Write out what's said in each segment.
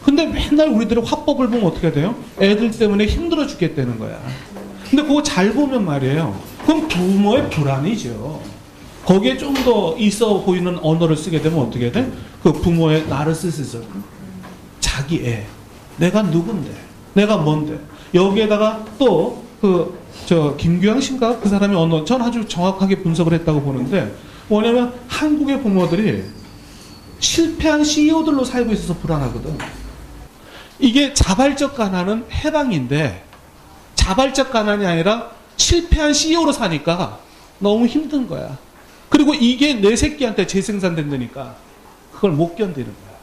근데 맨날 우리들이 화법을 보면 어떻게 돼요? 애들 때문에 힘들어 죽겠다는 거야. 근데 그거 잘 보면 말이에요. 그럼 부모의 불안이죠. 거기에 좀 더 있어 보이는 언어를 쓰게 되면 어떻게 돼? 그 부모의 나르시시즘. 자기 애. 내가 누군데? 내가 뭔데? 여기에다가 또 김규양 씨인가? 그 사람이 전 아주 정확하게 분석을 했다고 보는데 뭐냐면 한국의 부모들이 실패한 CEO들로 살고 있어서 불안하거든. 이게 자발적 가난은 해방인데 자발적 가난이 아니라 실패한 CEO로 사니까 너무 힘든 거야. 그리고 이게 내 새끼한테 재생산된다니까 그걸 못 견디는 거야.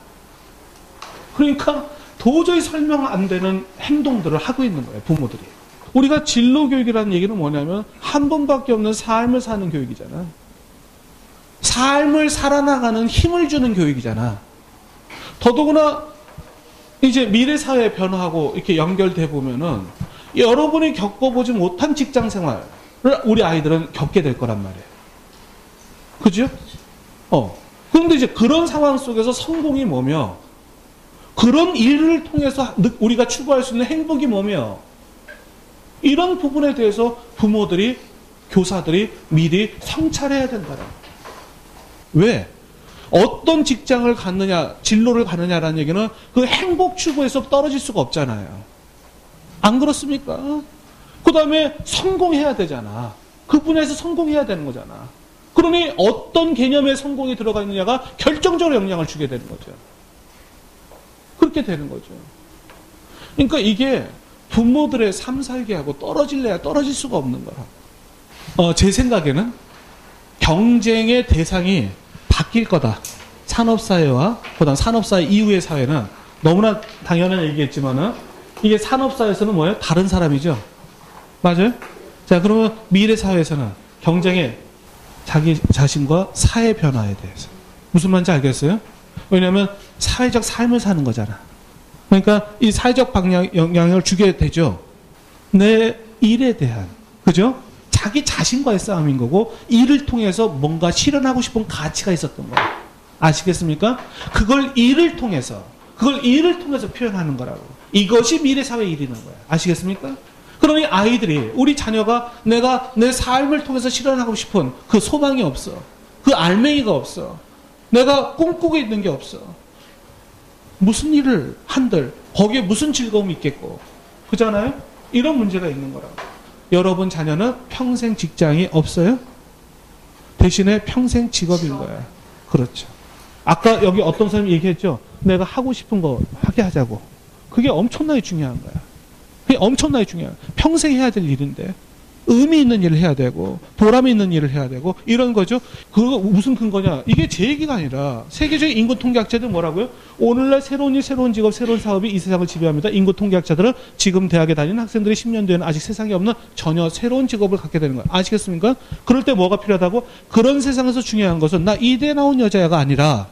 그러니까 도저히 설명 안 되는 행동들을 하고 있는 거예요, 부모들이. 우리가 진로교육이라는 얘기는 뭐냐면 한 번밖에 없는 삶을 사는 교육이잖아. 삶을 살아나가는 힘을 주는 교육이잖아. 더더구나 이제 미래 사회 변화하고 이렇게 연결돼 보면은 여러분이 겪어보지 못한 직장 생활을 우리 아이들은 겪게 될 거란 말이에요. 그죠? 그런데 이제 그런 상황 속에서 성공이 뭐며, 그런 일을 통해서 우리가 추구할 수 있는 행복이 뭐며, 이런 부분에 대해서 부모들이, 교사들이 미리 성찰해야 된다는 거예요. 왜? 어떤 직장을 갖느냐, 진로를 갖느냐라는 얘기는 그 행복 추구에서 떨어질 수가 없잖아요. 안 그렇습니까? 그 다음에 성공해야 되잖아. 그 분야에서 성공해야 되는 거잖아. 그러니 어떤 개념의 성공이 들어가 있느냐가 결정적으로 영향을 주게 되는 거죠. 그렇게 되는 거죠. 그러니까 이게 부모들의 삶 살기하고 떨어질래야 떨어질 수가 없는 거라. 제 생각에는 경쟁의 대상이 바뀔 거다. 산업사회와 그다음 산업사회 이후의 사회는 너무나 당연한 얘기겠지만은 이게 산업사회에서는 뭐예요? 다른 사람이죠. 맞아요? 자, 그러면 미래 사회에서는 경쟁의 자기 자신과 사회 변화에 대해서. 무슨 말인지 알겠어요? 왜냐하면 사회적 삶을 사는 거잖아. 그러니까 이 사회적 영향을 주게 되죠. 내 일에 대한, 그죠? 자기 자신과의 싸움인 거고, 일을 통해서 뭔가 실현하고 싶은 가치가 있었던 거예요. 아시겠습니까? 그걸 일을 통해서 표현하는 거라고. 이것이 미래 사회 일이는 거예요. 아시겠습니까? 그러니 아이들이, 우리 자녀가 내가 내 삶을 통해서 실현하고 싶은 그 소망이 없어. 그 알맹이가 없어. 내가 꿈꾸고 있는 게 없어. 무슨 일을 한들 거기에 무슨 즐거움이 있겠고. 그잖아요? 이런 문제가 있는 거라고. 여러분 자녀는 평생 직장이 없어요? 대신에 평생 직업인 거야. 그렇죠. 아까 여기 어떤 사람이 얘기했죠. 내가 하고 싶은 거 하게 하자고. 그게 엄청나게 중요한 거야. 그게 엄청나게 중요해요. 평생 해야 될 일인데 의미 있는 일을 해야 되고 보람이 있는 일을 해야 되고 이런 거죠. 그거 무슨 근거냐. 이게 제 얘기가 아니라 세계적인 인구통계학자들 뭐라고요? 오늘날 새로운 일, 새로운 직업, 새로운 사업이 이 세상을 지배합니다. 인구통계학자들은 지금 대학에 다니는 학생들이 10년 뒤에는 아직 세상에 없는 전혀 새로운 직업을 갖게 되는 거예요. 아시겠습니까? 그럴 때 뭐가 필요하다고? 그런 세상에서 중요한 것은 나 이대 나온 여자가 아니라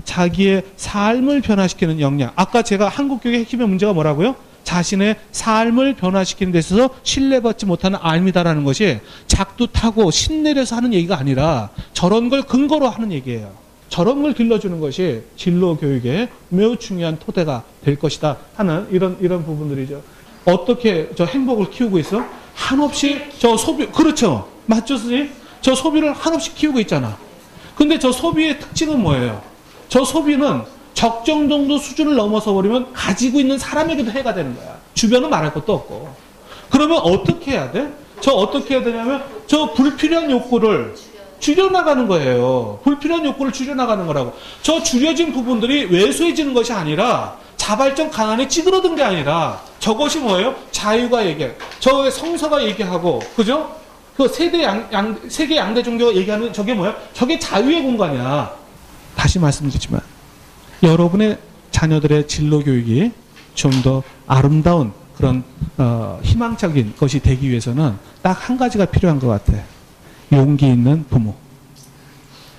자기의 삶을 변화시키는 역량. 아까 제가 한국교육의 핵심의 문제가 뭐라고요? 자신의 삶을 변화시키는 데 있어서 신뢰받지 못하는 알미다라는 것이 작두 타고 신내려서 하는 얘기가 아니라 저런 걸 근거로 하는 얘기예요. 저런 걸 길러주는 것이 진로 교육의 매우 중요한 토대가 될 것이다 하는 이런 부분들이죠. 어떻게 저 행복을 키우고 있어? 한없이 저 소비, 그렇죠. 맞죠, 선생님? 저 소비를 한없이 키우고 있잖아. 근데 저 소비의 특징은 뭐예요? 저 소비는 적정 정도 수준을 넘어서 버리면 가지고 있는 사람에게도 해가 되는 거야. 주변은 말할 것도 없고. 그러면 어떻게 해야 돼? 어떻게 해야 되냐면 저 불필요한 욕구를 줄여나가는 거예요. 불필요한 욕구를 줄여나가는 거라고. 저 줄여진 부분들이 왜소해지는 것이 아니라 자발적 가난에 찌그러든 게 아니라 저것이 뭐예요? 자유가 얘기해. 저 성서가 얘기하고, 그죠? 그 세계 양대 종교가 얘기하는 저게 뭐야? 저게 자유의 공간이야. 다시 말씀드리지만 여러분의 자녀들의 진로 교육이 좀 더 아름다운 그런 희망적인 것이 되기 위해서는 딱 한 가지가 필요한 것 같아요. 용기 있는 부모.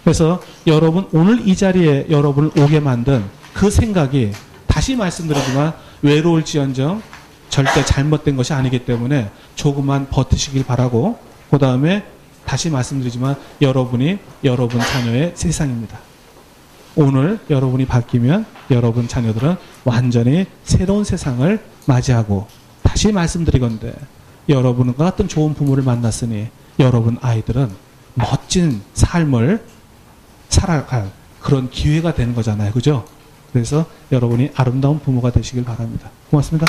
그래서 여러분 오늘 이 자리에 여러분을 오게 만든 그 생각이 다시 말씀드리지만 외로울지언정 절대 잘못된 것이 아니기 때문에 조금만 버티시길 바라고, 그 다음에 다시 말씀드리지만 여러분이 여러분 자녀의 세상입니다. 오늘 여러분이 바뀌면 여러분 자녀들은 완전히 새로운 세상을 맞이하고, 다시 말씀드리건대 여러분과 같은 좋은 부모를 만났으니 여러분 아이들은 멋진 삶을 살아갈 그런 기회가 되는 거잖아요. 그죠? 그래서 여러분이 아름다운 부모가 되시길 바랍니다. 고맙습니다.